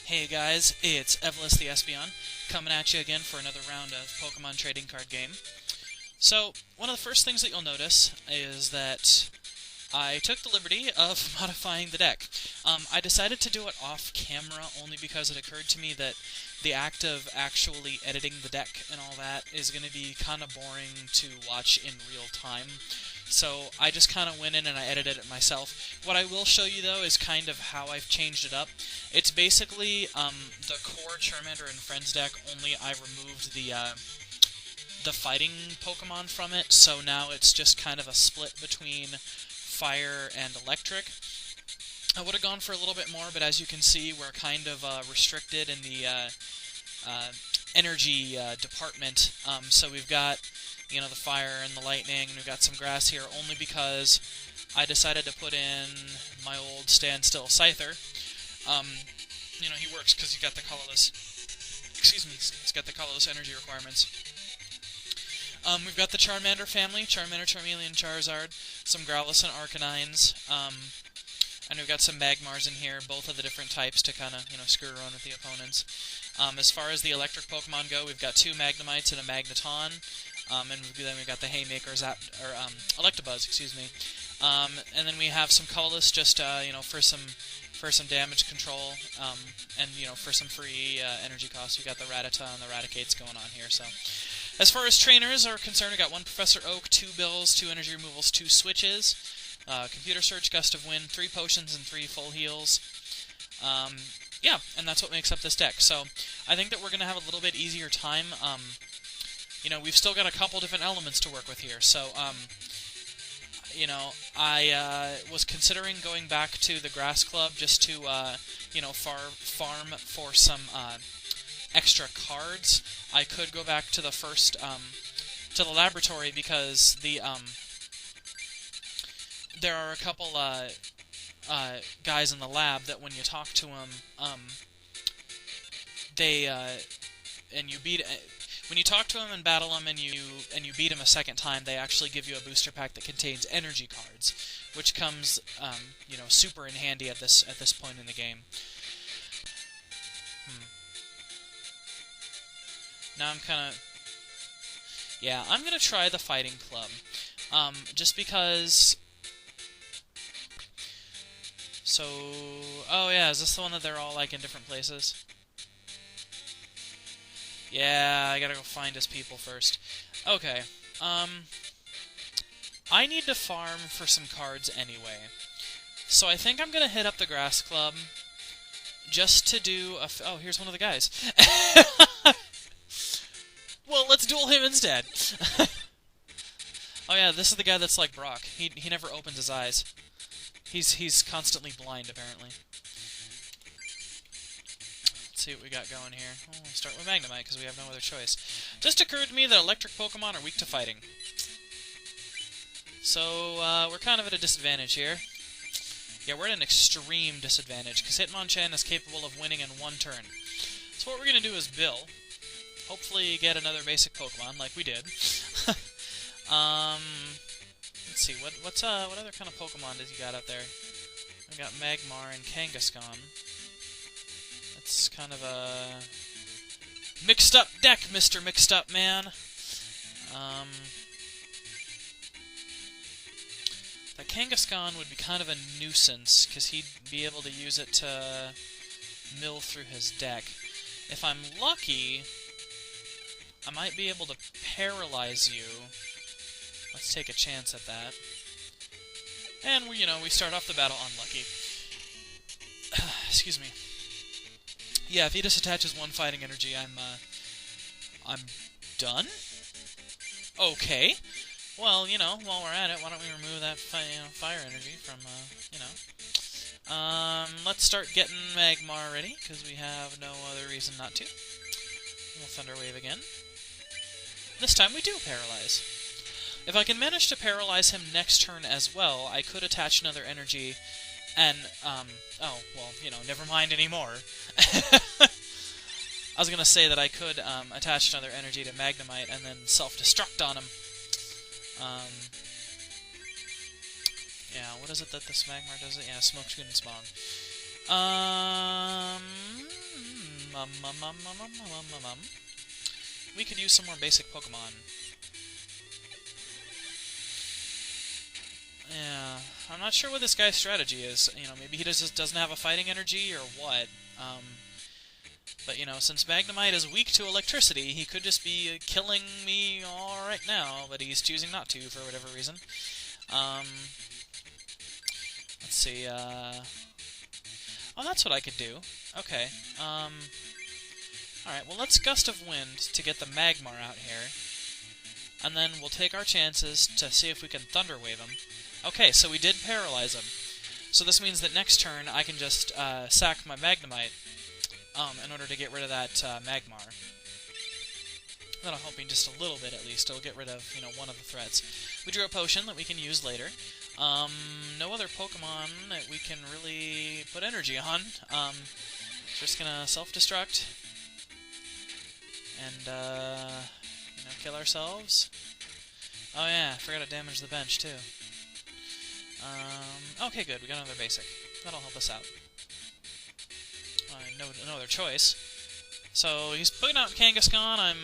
Hey guys, it's Evelus the Espeon, coming at you again for another round of Pokemon trading card game. So, one of the first things that you'll notice is that I took the liberty of modifying the deck. I decided to do it off camera only because it occurred to me that the act of actually editing the deck and all that is going to be kind of boring to watch in real time. So I just kind of went in and I edited it myself. What I will show you, though, is kind of how I've changed it up. It's basically the core Charmander and Friends deck, only I removed the fighting Pokemon from it, so now it's just kind of a split between fire and electric. I would have gone for a little bit more, but as you can see, we're kind of restricted in the energy department. So we've got, you know, the fire and the lightning, and we've got some grass here, only because I decided to put in my old standstill Scyther. You know, he works because he's got the colorless. Excuse me, he's got the colorless energy requirements. We've got the Charmander family, Charmander, Charmeleon, Charizard, some Growlithe and Arcanines, and we've got some Magmars in here, both of the different types to kind of, you know, screw around with the opponents. As far as the electric Pokemon go, we've got two Magnemites and a Magneton, and then we've got the Haymaker, Electabuzz, excuse me. And then we have some colorless, just, you know, for some damage control, and, you know, for some free energy costs. We've got the Rattata and the Raticates going on here, so. As far as trainers are concerned, we got one Professor Oak, two Bills, two energy removals, two switches, computer search, gust of wind, 3 potions, and 3 full heals. Yeah, and that's what makes up this deck. So I think that we're going to have a little bit easier time. You know, we've still got a couple different elements to work with here. So, you know, I was considering going back to the Grass Club just to, you know, farm for some extra cards. I could go back to the first, to the laboratory, because the, there are a couple, guys in the lab that when you talk to them, they, and you beat, when you talk to them and battle them and you beat them a second time, they actually give you a booster pack that contains energy cards, which comes, you know, super in handy at this point in the game. Now I'm kind of... Yeah, I'm going to try the Fighting Club. Just because... So... Oh yeah, is this the one that they're all, like, in different places? Yeah, I gotta go find his people first. Okay, I need to farm for some cards anyway. So I think I'm going to hit up the Grass Club just to do a... Oh, here's one of the guys. Well, let's duel him instead. Oh yeah, this is the guy that's like Brock. He never opens his eyes. He's constantly blind, apparently. Let's see what we got going here. Oh, we'll start with Magnemite, because we have no other choice. Just occurred to me that electric Pokemon are weak to fighting. So, we're kind of at a disadvantage here. Yeah, we're at an extreme disadvantage, because Hitmonchan is capable of winning in one turn. So what we're going to do is Bill. Hopefully get another basic Pokemon, like we did. Let's see, what other kind of Pokemon does you got out there? We got Magmar and Kangaskhan. It's kind of a mixed-up deck, Mr. Mixed-Up Man. The Kangaskhan would be kind of a nuisance, because he'd be able to use it to mill through his deck. If I'm lucky, I might be able to paralyze you. Let's take a chance at that. And, you know, we start off the battle unlucky. Excuse me. Yeah, if he just attaches one fighting energy, I'm done? Okay. Well, you know, while we're at it, why don't we remove that fire energy from, you know. Let's start getting Magmar ready, because we have no other reason not to. We'll Thunder Wave again. This time we do paralyze. If I can manage to paralyze him next turn as well, I could attach another energy and, oh, well, you know, never mind anymore. I was gonna say that I could, attach another energy to Magnemite and then self-destruct on him. Yeah, what is it that this Magmar does it? Yeah, Smokescreen and Spawn. We could use some more basic Pokemon. Yeah, I'm not sure what this guy's strategy is. You know, maybe he just doesn't have a fighting energy or what. But, you know, since Magnemite is weak to electricity, he could just be killing me all right now, but he's choosing not to for whatever reason. Let's see, oh, that's what I could do. Okay, alright, well, let's Gust of Wind to get the Magmar out here, and then we'll take our chances to see if we can Thunder Wave him. Okay, so we did paralyze him. So this means that next turn I can just sack my Magnemite in order to get rid of that Magmar. That'll help me just a little bit at least. It'll get rid of, you know, one of the threats. We drew a potion that we can use later. No other Pokemon that we can really put energy on. Just gonna self-destruct. And, you know, kill ourselves. Oh yeah, I forgot to damage the bench too. Okay, good. We got another basic. That'll help us out. No other choice. So he's putting out Kangaskhan, I'm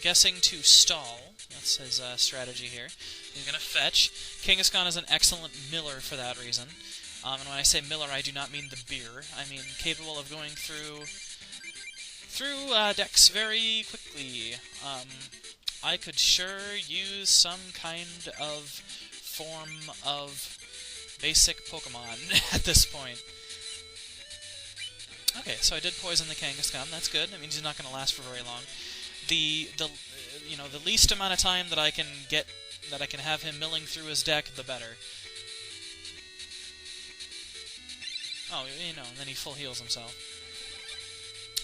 guessing to stall. That's his strategy here. He's going to fetch. Kangaskhan is an excellent miller for that reason. And when I say miller, I do not mean the beer. I mean capable of going through decks very quickly. I could sure use some kind of form of basic Pokemon at this point. Okay, so I did poison the Kangaskhan. That's good. That means he's not going to last for very long. The least amount of time that I can have him milling through his deck, the better. Oh, you know, and then he full heals himself.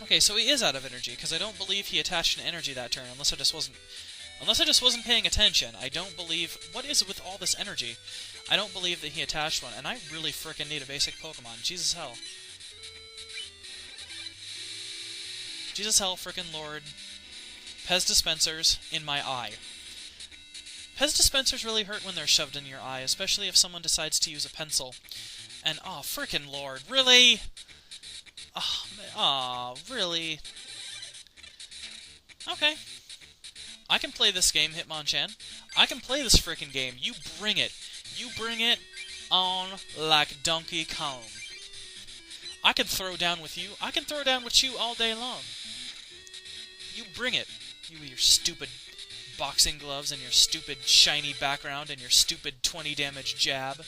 Okay, so he is out of energy because I don't believe he attached an energy that turn, unless I just wasn't paying attention. I don't believe. What is it with all this energy? I don't believe that he attached one, and I really frickin' need a basic Pokemon. Jesus hell. Jesus hell, frickin' Lord. Pez dispensers in my eye. Pez dispensers really hurt when they're shoved in your eye, especially if someone decides to use a pencil. And, oh, frickin' Lord, really? Oh, really? Okay. I can play this game, Hitmonchan. I can play this frickin' game. You bring it. You bring it on like Donkey Kong. I can throw down with you. I can throw down with you all day long. You bring it. You with your stupid boxing gloves and your stupid shiny background and your stupid 20 damage jab.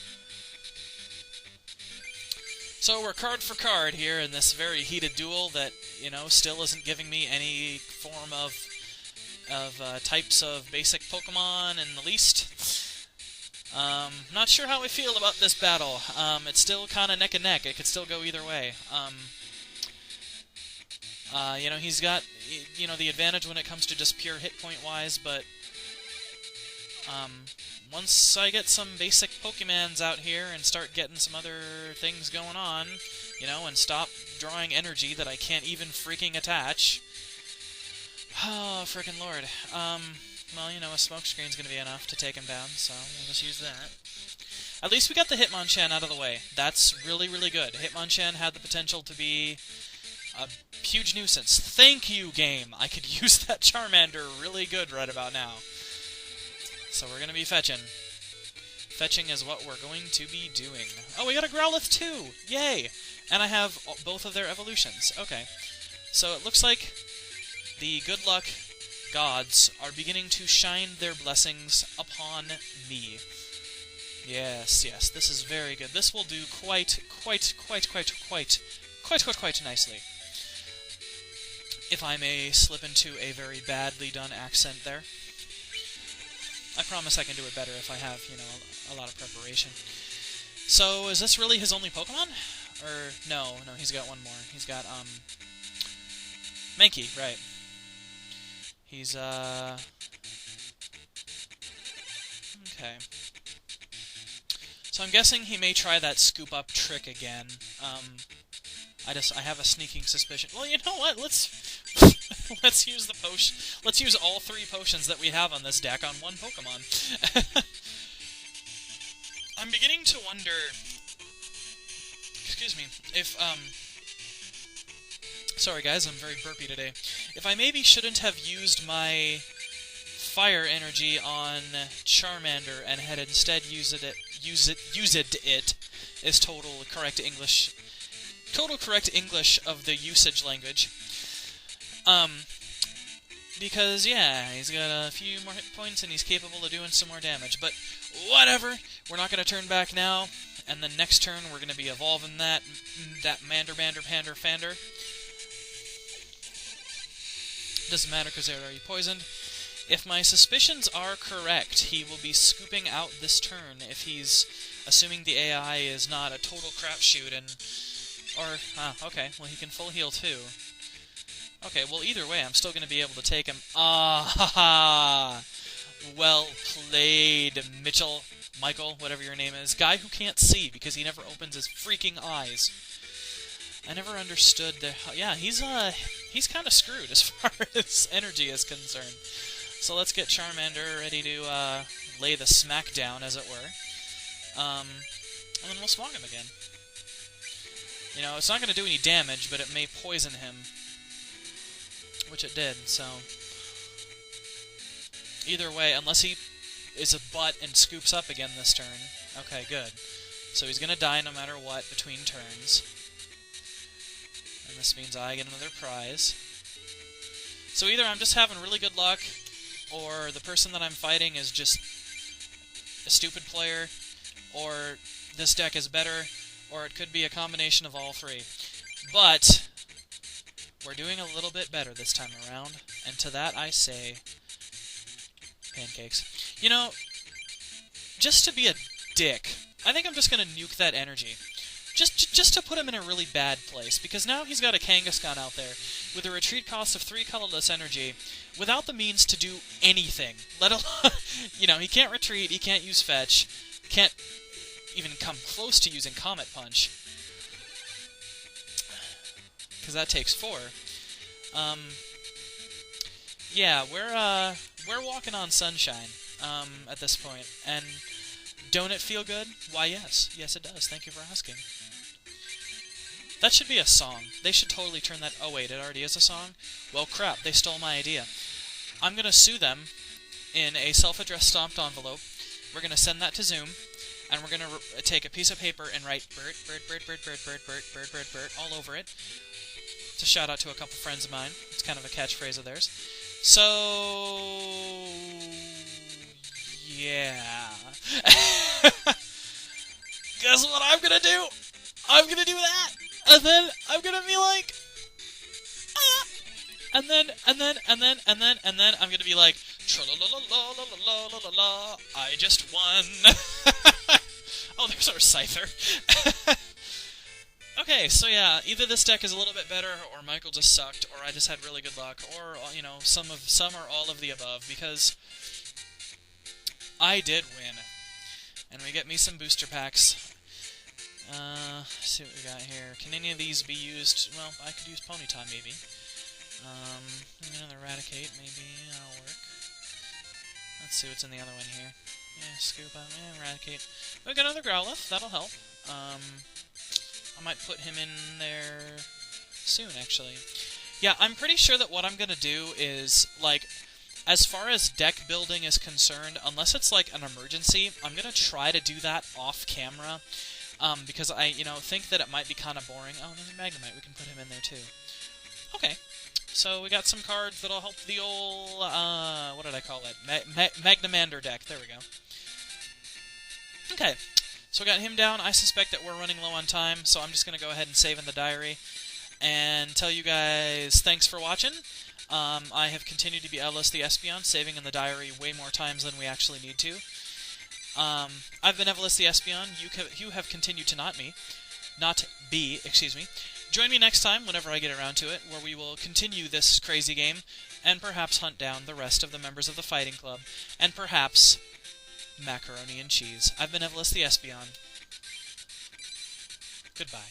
So we're card for card here in this very heated duel that, you know, still isn't giving me any form of types of basic Pokemon in the least. Not sure how I feel about this battle. It's still kind of neck and neck. It could still go either way. You know, he's got, you know, the advantage when it comes to just pure hit point wise, but once I get some basic Pokemons out here and start getting some other things going on, you know, and stop drawing energy that I can't even freaking attach. Oh, frickin' Lord. Well, you know, a smokescreen's gonna be enough to take him down, so we'll just use that. At least we got the Hitmonchan out of the way. That's really, really good. Hitmonchan had the potential to be a huge nuisance. Thank you, game! I could use that Charmander really good right about now. So we're gonna be fetching. Fetching is what we're going to be doing. Oh, we got a Growlithe too! Yay! And I have both of their evolutions. Okay. So it looks like the good luck gods are beginning to shine their blessings upon me. Yes, yes, this is very good. This will do quite nicely. If I may slip into a very badly done accent there. I promise I can do it better if I have, you know, a lot of preparation. So, is this really his only Pokemon? Or, no, he's got one more. He's got, Mankey, right. He's, okay. So I'm guessing he may try that scoop up trick again. I have a sneaking suspicion. Well, you know what? Let's use the potion. Let's use all 3 potions that we have on this deck on one Pokemon. I'm beginning to wonder, excuse me, if Sorry guys, I'm very burpy today. If I maybe shouldn't have used my fire energy on Charmander and had instead used it is total correct English of the usage language. Because, yeah, he's got a few more hit points and he's capable of doing some more damage. But, whatever! We're not going to turn back now, and then next turn we're going to be evolving that Fander. Doesn't matter because they're already poisoned. If my suspicions are correct, he will be scooping out this turn if he's assuming the AI is not a total crapshoot and... okay, well he can full heal too. Okay, well either way, I'm still going to be able to take him. Ah, well played, Michael, whatever your name is. Guy who can't see because he never opens his freaking eyes. I never understood the... Yeah, he's kind of screwed as far as energy is concerned. So let's get Charmander ready to lay the smack down, as it were. And then we'll swung him again. You know, it's not going to do any damage, but it may poison him. Which it did, so... Either way, unless he is a butt and scoops up again this turn. Okay, good. So he's going to die no matter what between turns. And this means I get another prize. So either I'm just having really good luck, or the person that I'm fighting is just a stupid player, or this deck is better, or it could be a combination of all three. But we're doing a little bit better this time around, and to that I say pancakes. You know, just to be a dick, I think I'm just going to nuke that energy. Just to put him in a really bad place, because now he's got a Kangaskhan out there with a retreat cost of 3 colorless energy, without the means to do anything. Let alone, you know, he can't retreat, he can't use fetch, can't even come close to using Comet Punch, because that takes 4. Yeah, we're walking on sunshine at this point, and don't it feel good? Why, yes. Yes, it does. Thank you for asking. That should be a song. They should totally turn that... Oh, wait, it already is a song? Well, crap, they stole my idea. I'm going to sue them in a self-addressed stamped envelope. We're going to send that to Zoom, and we're going to take a piece of paper and write Bert, all over it. It's a shout-out to a couple friends of mine. It's kind of a catchphrase of theirs. So... yeah. Guess what I'm gonna do? I'm gonna do that! And then I'm gonna be like... ah! And then I'm gonna be like... tra-la-la-la-la-la-la-la-la-la, I just won! Oh, there's our Scyther. Okay, so yeah, either this deck is a little bit better, or Michael just sucked, or I just had really good luck, or, you know, some or all of the above, because I did win. And we get me some booster packs. Let's see what we got here. Can any of these be used? Well, I could use Ponyta, maybe. Another Eradicate, maybe. That'll work. Let's see what's in the other one here. Yeah, Scoop up. Yeah, Eradicate. We got another Growlithe. That'll help. I might put him in there soon, actually. Yeah, I'm pretty sure that what I'm going to do is, like, as far as deck building is concerned, unless it's, like, an emergency, I'm going to try to do that off-camera, because I, you know, think that it might be kind of boring. Oh, there's a Magnemite. We can put him in there, too. Okay. So we got some cards that'll help the old, what did I call it? Magnamander deck. There we go. Okay. So we got him down. I suspect that we're running low on time, so I'm just going to go ahead and save in the diary and tell you guys thanks for watching. I have continued to be Ellis the Espeon, saving in the diary way more times than we actually need to. I've been Evelus the Espeon. You have continued to not be. Join me next time, whenever I get around to it, where we will continue this crazy game, and perhaps hunt down the rest of the members of the Fighting Club, and perhaps macaroni and cheese. I've been Evelus the Espeon. Goodbye.